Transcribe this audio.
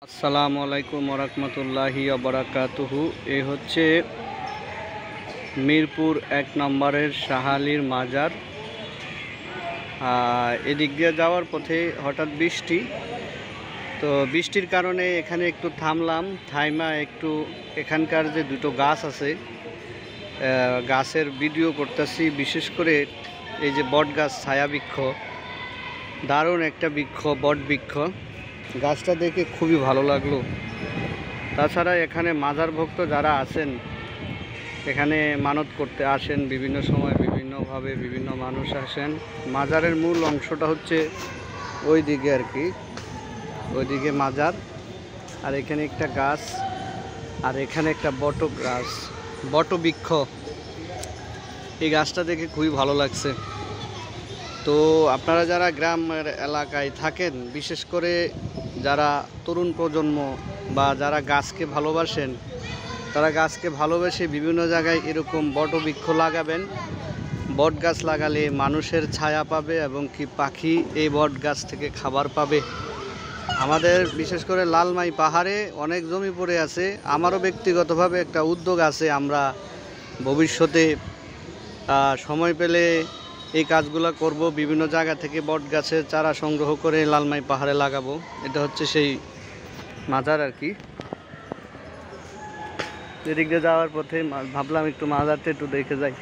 আসসালামু আলাইকুম ওরহমতুল্লাহি ওবারাকাতুহু। এই হচ্ছে মিরপুর ১ নম্বরের শাহালির মাজার। এদিক দিয়ে যাওয়ার পথে হঠাৎ বৃষ্টি, তো বৃষ্টির কারণে এখানে একটু থামলাম। থাইমা একটু এখানকার যে দুটো গাছ আছে গাছের ভিডিও করতেছি। বিশেষ করে এই যে বট গাছ, ছায়া বৃক্ষ, দারুণ একটা বৃক্ষ, বট বৃক্ষ। গাছটা দেখে খুবই ভালো লাগলো। তাছাড়া এখানে মাজার ভক্ত যারা আছেন এখানে মানত করতে আসেন, বিভিন্ন সময় বিভিন্নভাবে বিভিন্ন মানুষ আসেন। মাজারের মূল অংশটা হচ্ছে ওই দিকে আর কি, ওইদিকে মাজার। আর এখানে একটা গাছ, আর এখানে একটা বটবৃক্ষ। এই গাছটা দেখে খুবই ভালো লাগছে। তো আপনারা যারা গ্রামের এলাকায় থাকেন, বিশেষ করে যারা তরুণ প্রজন্ম বা যারা গাছকে ভালোবাসেন, তারা গাছকে ভালোবেসে বিভিন্ন জায়গায় এরকম বটবৃক্ষ লাগাবেন। বট গাছ লাগালে মানুষের ছায়া পাবে এবং কি পাখি এই বট গাছ থেকে খাবার পাবে। আমাদের বিশেষ করে লালমাই পাহাড়ে অনেক জমি পড়ে আছে। আমারও ব্যক্তিগতভাবে একটা উদ্যোগ আছে, আমরা ভবিষ্যতে সময় পেলে এই কাজগুলো করব। বিভিন্ন জায়গা থেকে বট গাছের চারা সংগ্রহ করে লালমাই পাহাড়ে লাগাবো। এটা হচ্ছে সেই মাজার আর কি। এদিক দিয়ে যাওয়ার পথে ভাবলাম একটু মাজারটা একটু দেখে যাই।